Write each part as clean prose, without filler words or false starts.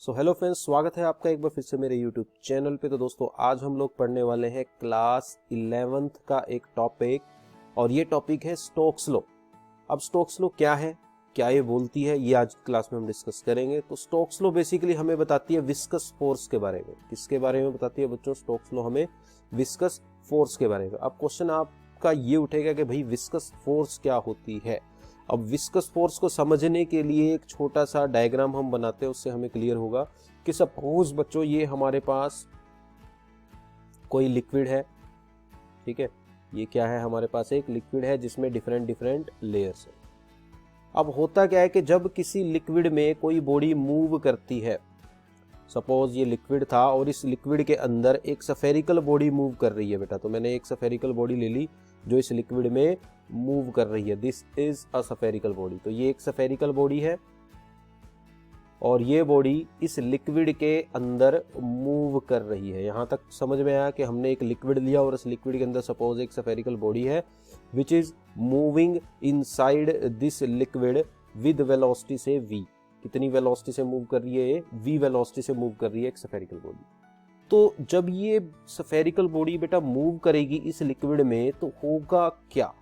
So hello friends, स्वागत है आपका एक बार फिर से मेरे यूट्यूब चैनल पे। तो दोस्तों आज हम लोग पढ़ने वाले हैं क्लास 11th का एक टॉपिक, और ये टॉपिक है स्टोक्स लॉ। अब स्टोक्स लॉ क्या है, क्या ये बोलती है, ये आज क्लास में हम डिस्कस करेंगे। तो स्टोक्स लॉ बेसिकली हमें बताती है विस्कस फोर्स के बारे में। किसके बारे में बताती है बच्चों? स्टोक्स लॉ हमें विस्कस फोर्स के बारे में। अब क्वेश्चन आपका ये उठेगा कि भाई विस्कस फोर्स क्या होती है। अब विस्कस फोर्स को समझने के लिए एक छोटा सा डायग्राम हम बनाते हैं, उससे हमें क्लियर होगा कि सपोज बच्चों ये हमारे पास कोई लिक्विड है, ठीक है। ये क्या है? हमारे पास एक लिक्विड है जिसमें डिफरेंट डिफरेंट लेयर्स है। अब होता क्या है कि जब किसी लिक्विड में कोई बॉडी मूव करती है, सपोज ये लिक्विड था और इस लिक्विड के अंदर एक स्फेरिकल बॉडी मूव कर रही है बेटा। तो मैंने एक स्फेरिकल बॉडी ले ली जो इस लिक्विड में मूव कर रही है। This is a spherical body. तो ये एक स्फेरिकल बॉडी है और ये बॉडी इस लिक्विड के अंदर मूव कर रही है। यहां तक समझ में आया कि हमने एक लिक्विड लिया और इस लिक्विड के अंदर सपोज एक स्फेरिकल बॉडी है which is moving inside this liquid with velocity से v। कितनी वेलोसिटी से मूव कर रही है? v वेलोसिटी से मूव कर रही है एक स्फेरिकल बॉडी। तो जब ये स्फेरिकल बॉडी बेटा मूव करेगी इस लिक्विड में तो होगा क्या?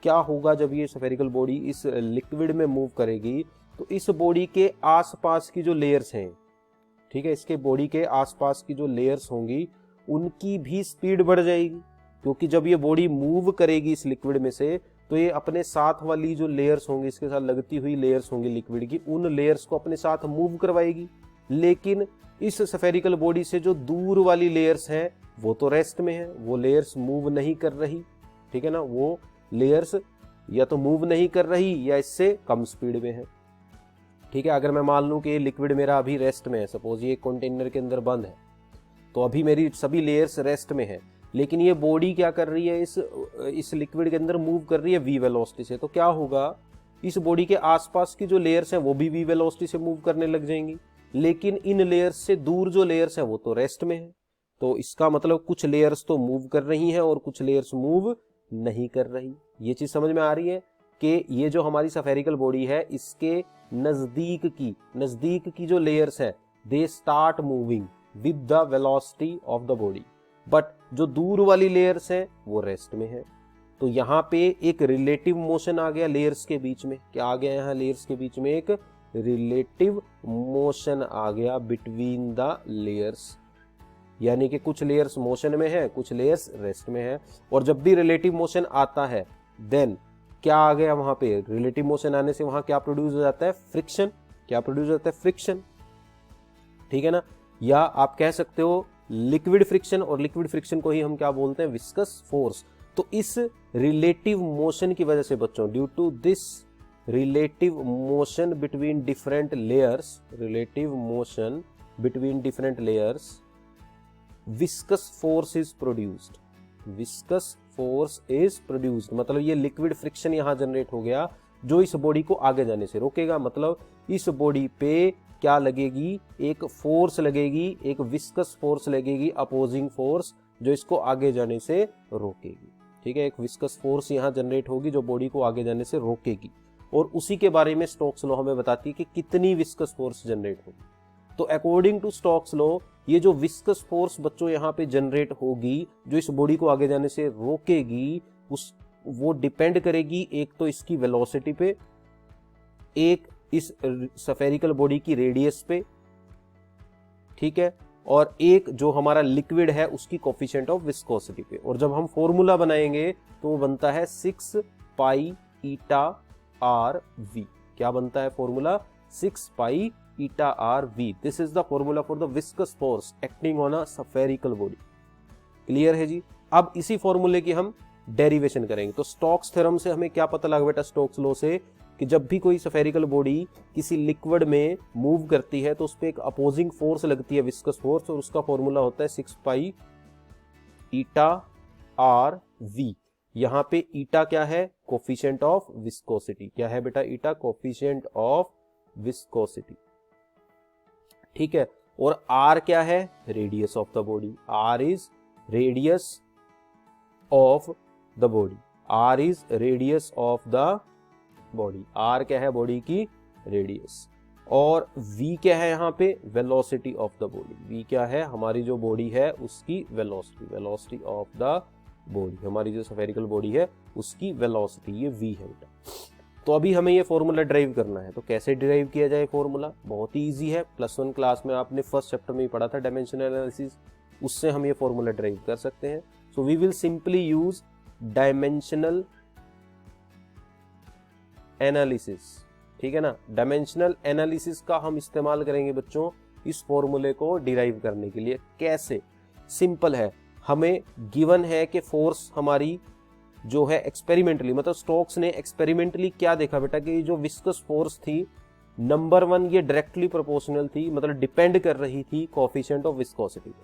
क्या होगा जब ये स्फेरिकल बॉडी इस लिक्विड में मूव करेगी? तो इस बॉडी के आसपास की जो लेयर्स हैं, ठीक है, इसके बॉडी के आसपास की जो लेयर्स होंगी उनकी भी स्पीड बढ़ जाएगी, क्योंकि जब ये बॉडी मूव करेगी इस लिक्विड में से तो ये अपने साथ वाली जो लेयर्स होंगी, इसके साथ लगती हुई लेयर्स होंगी लिक्विड की, उन लेयर्स को अपने साथ मूव करवाएगी। लेकिन इस स्फेरिकल बॉडी से जो दूर वाली लेयर्स हैं वो तो रेस्ट में है, वो लेयर्स मूव नहीं कर रही, ठीक है ना। वो लेयर्स या तो मूव नहीं कर रही या इससे कम स्पीड में है, ठीक है। अगर मैं मान लूं कि ये लिक्विड मेरा अभी रेस्ट में है, सपोज ये कंटेनर के अंदर बंद है, तो अभी मेरी सभी लेयर्स रेस्ट में है, लेकिन ये बॉडी क्या कर रही है? इस लिक्विड के अंदर मूव कर रही है v वेलोसिटी से। तो क्या होगा? इस बॉडी के आसपास की जो लेयर्स हैं वो भी v वेलोसिटी से मूव करने लग जाएंगी, लेकिन इन लेयर्स से दूर जो लेयर्स हैं वो तो रेस्ट में है। तो इसका मतलब कुछ लेयर्स तो मूव कर रही हैं और कुछ लेयर्स मूव नहीं कर रही। ये चीज समझ में आ रही है कि ये जो हमारी स्फेरिकल बॉडी है इसके नजदीक की जो लेयर्स है they start moving with the velocity of the body, but जो दूर वाली लेयर्स है वो रेस्ट में है। तो यहाँ पे एक रिलेटिव मोशन आ गया लेयर्स के बीच में। क्या आ गया? यहाँ लेयर्स के बीच में एक रिलेटिव मोशन आ गया बिटवीन द लेयर्स, यानी कि कुछ लेयर्स मोशन में है, कुछ लेयर्स रेस्ट में है। और जब भी रिलेटिव मोशन आता है देन क्या आ गया? वहां पे रिलेटिव मोशन आने से वहां क्या प्रोड्यूस हो जाता है? फ्रिक्शन। क्या प्रोड्यूस होता है? फ्रिक्शन, ठीक है ना। या आप कह सकते हो लिक्विड फ्रिक्शन, और लिक्विड फ्रिक्शन को ही हम क्या बोलते हैं? Viscous force. तो इस रिलेटिव मोशन की वजह से बच्चों, due to this relative motion between different layers, relative motion between different layers, viscous force is produced. Viscous force is produced मतलब ये लिक्विड फ्रिक्शन यहां जनरेट हो गया जो इस बॉडी को आगे जाने से रोकेगा। मतलब इस बॉडी पे क्या लगेगी? एक फोर्स लगेगी, एक विस्कस फोर्स लगेगी, अपोजिंग फोर्स, जो इसको आगे जाने से रोकेगी, ठीक है। एक विस्कस फोर्स यहां जनरेट होगी जो बॉडी को आगे जाने से रोकेगी, और उसी के बारे में स्टोक्स लॉ हमें बताती है कि कितनी विस्कस फोर्स जनरेट होगी। तो अकॉर्डिंग टू स्टोक्स लॉ ये जो विस्कस फोर्स बच्चों यहाँ पे जनरेट होगी जो इस बॉडी को आगे जाने से रोकेगी, वो डिपेंड करेगी एक तो इसकी वेलोसिटी पे, एक इस स्फेरिकल बॉडी की रेडियस पे, ठीक है, और एक जो हमारा लिक्विड है उसकी कोफिशिएंट ऑफ विस्कोसिटी पे। और जब हम फॉर्मूला बनाएंगे तो वो बनता है 6 पाई ईटा आर वी। क्या बनता है formula? 6 pi eta R V. This is the formula for the viscous force acting on a spherical body. Clear है जी? अब इसी फॉर्मूले की हम डेरिवेशन करेंगे। तो स्टोक्स थ्योरम से हमें क्या पता लगा बेटा? स्टोक्स लॉ से कि जब भी कोई स्फेरिकल बॉडी किसी लिक्विड में मूव करती है तो उस पर एक अपोजिंग फोर्स लगती है, विस्कस फोर्स, और उसका फॉर्मूला होता है 6 पाई ईटा आर वी। यहां पे ईटा क्या है? Coefficient of viscosity. क्या है बेटा? ईटा कोफिशिएंट ऑफ विस्कोसिटी, ठीक है। और आर क्या है? Radius of the body. R is radius of the body. R is radius of the body. R क्या है? बॉडी की रेडियस। और v क्या है यहाँ पे, velocity of the body. v क्या है, हमारी जो बॉडी है उसकी velocity, velocity of the body, हमारी जो स्फेरिकल बॉडी है उसकी वेलोसिटी, ये v है बेटा। तो अभी हमें ये फॉर्मूला ड्राइव करना है, तो कैसे ड्राइव किया जाए फॉर्मूला, बहुत ही इजी है। +1 क्लास में आपने फर्स्ट चैप्टर में ही पढ़ा था डायमेंशनल एनालिसिस, उससे हम ये फॉर्मूला ड्राइव कर सकते हैं। So we will simply use dimensional analysis, ठीक है ना। डायमेंशनल एनालिसिस का हम इस्तेमाल करेंगे बच्चों इस फॉर्मूले को डिराइव करने के लिए। कैसे, सिंपल है, हमें गिवन है कि फोर्स हमारी जो है एक्सपेरिमेंटली, मतलब स्टोक्स ने एक्सपेरिमेंटली क्या देखा बेटा कि जो विस्कस फोर्स थी नंबर 1 ये डायरेक्टली प्रोपोर्शनल थी, मतलब डिपेंड कर रही थी कोएफिशिएंट ऑफ विस्कोसिटी पे।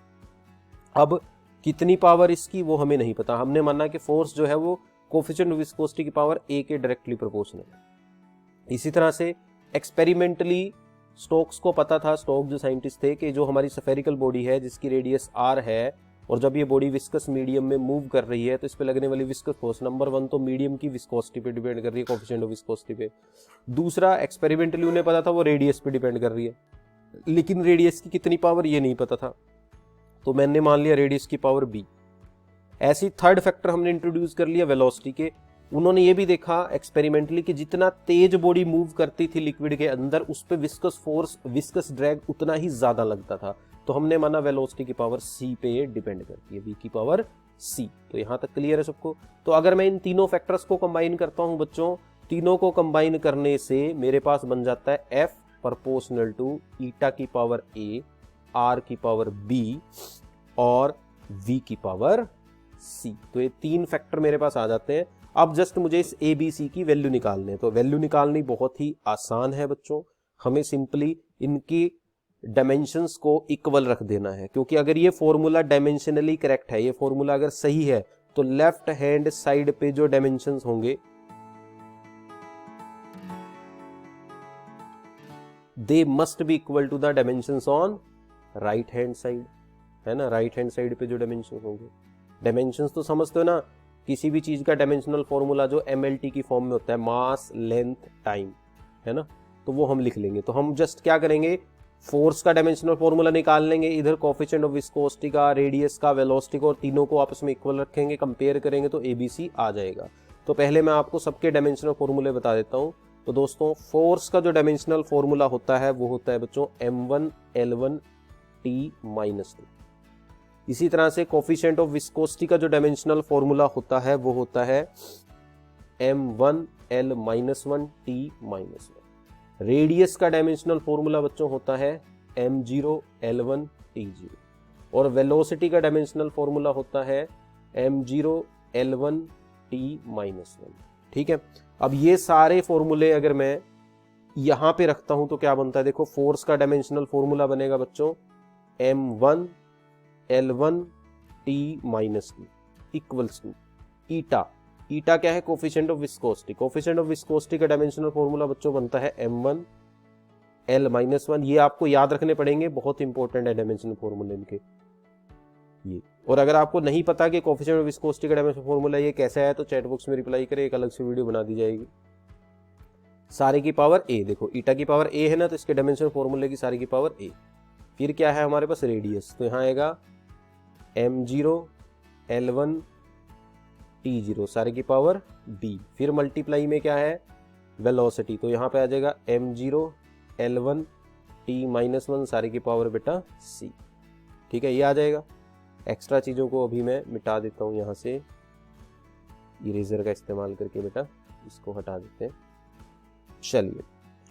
अब कितनी पावर इसकी वो हमें नहीं पता, हमने माना कि फोर्स जो है वो कोएफिशिएंट ऑफ विस्कोसिटी की पावर a के डायरेक्टली प्रोपोर्शनल है। इसी तरह से एक्सपेरिमेंटली स्टोक्स को पता था, स्टोक जो साइंटिस्ट थे, कि जो हमारी स्फेरिकल बॉडी है जिसकी रेडियस r है और जब ये बॉडी विस्कस मीडियम में मूव कर रही है तो इस पे लगने वाली विस्कस फोर्स नंबर 1 तो मीडियम की विस्कोसिटी पे डिपेंड कर रही है, कोएफिशिएंट ऑफ विस्कोसिटी पे। दूसरा एक्सपेरिमेंटली उन्हें पता था वो रेडियस पे डिपेंड कर रही है, लेकिन रेडियस की कितनी पावर ये नहीं पता था, तो मैंने मान लिया रेडियस की पावर b। ऐसी थर्ड फैक्टर हमने इंट्रोड्यूस कर लिया वेलोसिटी के। उन्होंने ये भी देखा एक्सपेरिमेंटली कि जितना तेज बॉडी मूव करती थी लिक्विड के अंदर उस पे विस्कस फोर्स, विस्कस ड्रैग उतना ही ज्यादा लगता था, तो हमने माना वेलोसिटी की पावर c पे डिपेंड करती है, v की पावर c। तो यहां तक क्लियर है सबको। तो अगर मैं इन तीनों फैक्टर्स को कंबाइन करता हूं बच्चों, तीनों को कंबाइन करने से मेरे पास बन जाता है f प्रोपोर्शनल टू ईटा की पावर a, r की पावर b और v की पावर c। तो ये तीन फैक्टर मेरे पास आ जाते हैं। अब जस्ट मुझे इस a b c की वैल्यू निकालने, तो वैल्यू निकालनी बहुत ही आसान है बच्चों, हमें सिंपली इनकी डायमेंशंस को इक्वल रख देना है, क्योंकि अगर ये फॉर्मूला डायमेंशनली करेक्ट है, ये फॉर्मूला अगर सही है तो लेफ्ट हैंड साइड पे जो डायमेंशंस होंगे they must be equal to the dimensions on right hand side, है ना। राइट हैंड साइड पे जो डायमेंशंस होंगे, डायमेंशंस तो समझते हो ना, किसी भी चीज का डायमेंशनल फॉर्मूला जो MLT की फॉर्म में होता है, मास लेंथ टाइम, है ना, तो वो हम लिख लेंगे। तो हम जस्ट क्या करेंगे, फोर्स का डायमेंशनल फॉर्मूला निकाल लेंगे, इधर कोएफिशिएंट ऑफ विस्कोसिटी का, रेडियस का, वेलोसिटी का, और तीनों को आपस में इक्वल रखेंगे, कंपेयर करेंगे तो ABC आ जाएगा। तो पहले मैं आपको सबके डायमेंशनल फॉर्मूले बता देता हूं। तो दोस्तों फोर्स का जो डायमेंशनल फॉर्मूला होता है वो होता है बच्चों m1L1T-2। इसी तरह से कोएफिशिएंट ऑफ विस्कोसिटी का जो डायमेंशनल फॉर्मूला होता है वो होता है m1L-1T-1। रेडियस का डायमेंशनल फॉर्मूला बच्चों होता है m0L1T0 और वेलोसिटी का डायमेंशनल फॉर्मूला होता है m0L1T-1। ठीक है, अब ये सारे फॉर्मूले अगर मैं यहां पे रखता हूं तो क्या बनता है, देखो फोर्स का डायमेंशनल फॉर्मूला बनेगा बच्चों m1L1T-2 इक्वल्स टू ईटा। ईटा क्या है, coefficient of viscosity. Coefficient of viscosity का डायमेंशनल फॉर्मूला बच्चों बनता है m1L-1। ये आपको याद रखने पड़ेंगे, बहुत इंपॉर्टेंट है डायमेंशनल फॉर्मूले इनके ये। और अगर आपको नहीं पता कि कोएफिशिएंट ऑफ विस्कोसिटी का डायमेंशनल फॉर्मूला ये कैसा है तो चैट बॉक्स में रिप्लाई करें, एक अलग से वीडियो बना दी जाएगी। सारे की पावर a, देखो ईटा की पावर a है ना, तो इसके डायमेंशनल फॉर्मूले की सारी की पावर a। फिर क्या है हमारे पास रेडियस, तो यहाँ आएगा m0L1T0 सारे की पावर b। फिर मल्टीप्लाई में क्या है वेलोसिटी, तो यहाँ पे आ जाएगा m0L1T-1 सारे की पावर बेटा c। ठीक है, ये आ जाएगा। एक्स्ट्रा चीज़ों को अभी मैं मिटा देता हूँ यहाँ से, इरेजर का इस्तेमाल करके बेटा इसको हटा देते हैं। चलिए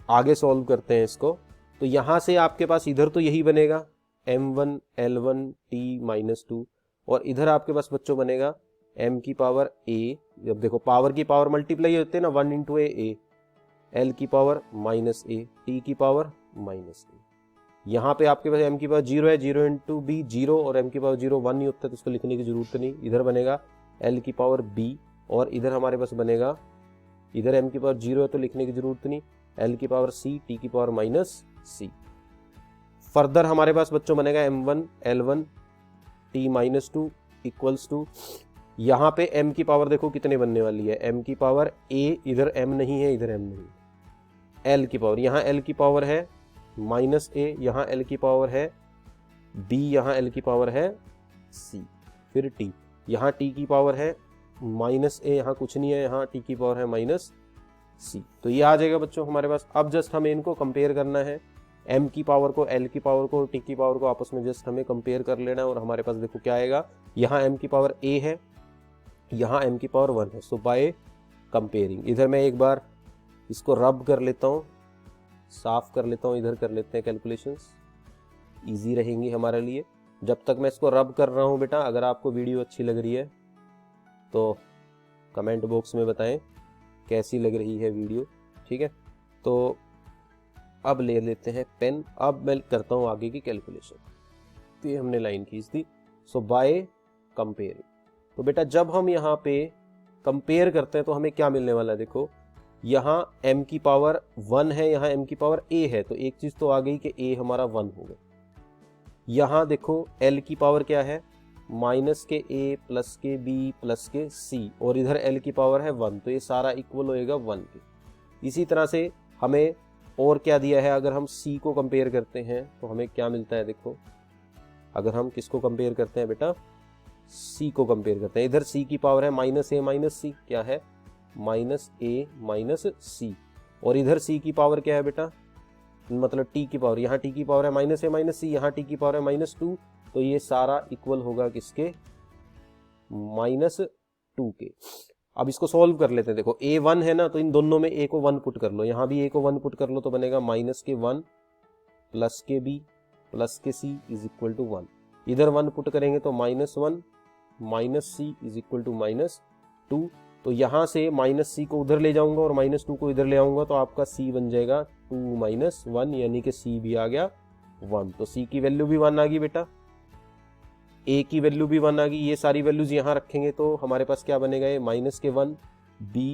आगे सॉल्व करते हैं इसको। तो यहाँ से आपके पास इधर तो यही बनेगा m1L1T-2 और इधर आपके पास बच्चों बनेगा m की पावर a। जब देखो पावर की पावर मल्टीप्लाई होते हैं ना, 1 इंटू a, l की पावर माइनस a, t की पावर माइनस a। यहाँ पे आपके पास m की पावर 0 है, 0 इंटू b 0 और m की पावर 0 1 नहीं होता तो इसको लिखने की जरूरत नहीं। इधर बनेगा l की पावर b और इधर हमारे पास बनेगा, इधर m की पावर 0 है तो लिखने की जरूरत नहीं, l की पावर c, t की पावर माइनस c। फर्दर हमारे पास बच्चों बनेगा m1L1T-2 इक्वल्स टू, यहाँ पे m की पावर देखो कितने बनने वाली है, m की पावर a, इधर m नहीं है, इधर m नहीं, l की पावर, यहाँ l की पावर है माइनस ए, यहाँ एल की पावर है बी, यहाँ एल की पावर है सी, फिर टी, यहाँ टी की पावर है माइनस ए, यहाँ कुछ नहीं है, यहाँ टी की पावर है माइनस सी। तो ये आ जाएगा बच्चों हमारे पास। अब जस्ट हमें इनको कंपेयर करना है, एम की पावर को, एल की पावर को और टी की पावर को आपस में जस्ट हमें कंपेयर कर लेना है। और हमारे पास देखो क्या आएगा, यहाँ एम की पावर ए है, यहाँ एम की पावर 1 है। सो बाय कंपेयरिंग, इधर मैं एक बार इसको रब कर लेता हूँ, साफ कर लेता हूँ, इधर कर लेते हैं कैलकुलेशंस, इजी रहेंगी हमारे लिए। जब तक मैं इसको रब कर रहा हूँ बेटा, अगर आपको वीडियो अच्छी लग रही है तो कमेंट बॉक्स में बताएं कैसी लग रही है वीडियो, ठीक है। तो अब ले लेते हैं पेन, अब मैं करता हूँ आगे की कैलकुलेशन। तो ये हमने लाइन खींच दी। सो बाय कंपेयरिंग, तो बेटा जब हम यहाँ पे कंपेयर करते हैं तो हमें क्या मिलने वाला है, देखो यहाँ m की पावर 1 है, यहाँ m की पावर a है, तो एक चीज तो आ गई कि a हमारा 1 हो गया। यहाँ देखो l की पावर क्या है, माइनस के a plus K b plus K c, और इधर l की पावर है 1, तो ये सारा इक्वल होएगा 1 के। इसी तरह से हमें और क्या दिया है, अगर हम c को कंपेयर करते हैं तो हमें क्या मिलता है, देखो अगर हम किसको कंपेयर करते हैं बेटा, c को कंपेयर करते हैं, इधर c की पावर है माइनस a माइनस सी, क्या है माइनस a माइनस सी, और इधर c की पावर क्या है बेटा, मतलब t की पावर, यहाँ t की पावर है माइनस a माइनस सी, यहाँ t की पावर है माइनस 2, तो ये सारा इक्वल होगा किसके, माइनस 2 के। अब इसको सॉल्व कर लेते हैं, देखो a 1 है ना, तो इन दोनों में a को 1 पुट कर लो, यहाँ भी a को 1 पुट कर लो, तो बनेगा माइनस के 1 plus K b plus K c is equal to 1। इधर 1 पुट करेंगे तो minus 1 minus C is equal to minus 2। तो यहाँ से माइनस सी को उधर ले जाऊंगा और माइनस 2 को इधर ले आऊंगा, तो आपका c बन जाएगा 2 माइनस 1, यानी कि c भी आ गया 1। तो c की वैल्यू भी 1 आ गई बेटा, a की वैल्यू भी 1 आ गई। ये सारी वैल्यूज यहाँ रखेंगे तो हमारे पास क्या बनेगा, ये माइनस के 1 b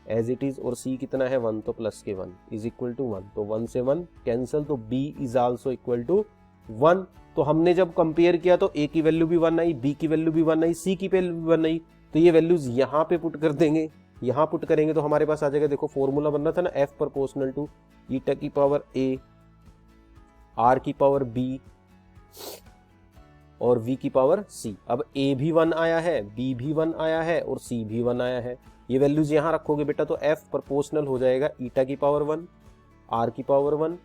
एज इट इज, और c कितना है 1, तो प्लस के 1 इज इक्वल टू 1। तो 1 से 1 कैंसिल, तो b is also equal to 1। तो हमने जब कंपेयर किया तो a की वैल्यू भी 1 आई, b की वैल्यू भी 1 आई, c की वैल्यू भी 1 आई। तो ये वैल्यूज यहाँ पे पुट कर देंगे, यहाँ पुट करेंगे तो हमारे पास आ जाएगा, देखो फॉर्मूला बन रहा था ना, f प्रोपोर्शनल टू ईटा की पावर a, r की पावर b और v की पावर c। अब a भी 1 आया है, b भी 1 आया है और c भी 1 आया है। ये वैल्यूज यहाँ रखोगे बेटा तो f प्रोपोर्शनल हो जाएगा ईटा की पावर 1, r की पावर 1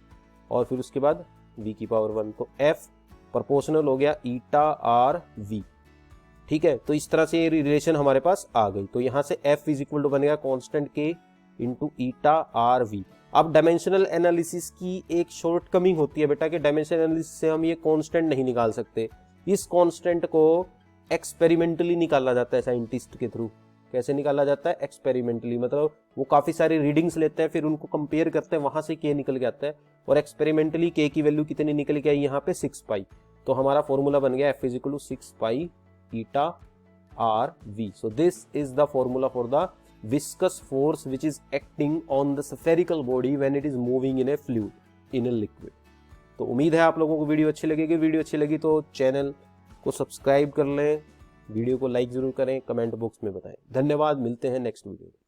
और फिर उसके बाद v की पावर 1। तो f प्रोपोर्शनल हो गया ईटा आर v, ठीक है। तो इस तरह से ये रिलेशन हमारे पास आ गई। तो यहाँ से f इज इक्वल टू बनेगा constant k into eta R V. अब डायमेंशनल एनालिसिस की एक शॉर्टकमिंग होती है बेटा कि डायमेंशनल एनालिसिस से हम ये कांस्टेंट नहीं निकाल सकते। इस कांस्टेंट को एक्सपेरिमेंटली निकाला जाता है साइंटिस्ट के थ्रू। कैसे निकाला जाता है, एक्सपेरिमेंटली, मतलब वो काफी सारी रीडिंग्स लेते हैं, फिर उनको कंपेयर करते हैं, वहां से के निकल के आता है और एक्सपेरिमेंटली के की वैल्यू कितनी निकल के आई, यहाँ पे 6 पाई। तो हमारा फॉर्मूला बन गया f is equal to 6 pi eta R V. So this is the formula for the viscous force which is acting on the spherical body when it is moving in a fluid, in a liquid। तो उम्मीद है आप लोगों को video अच्छी लगेगी। Video अच्छी लगी तो चैनल को सब्सक्राइब कर लें, वीडियो को लाइक जरूर करें, कमेंट बॉक्स में बताएं। धन्यवाद, मिलते हैं नेक्स्ट वीडियो में।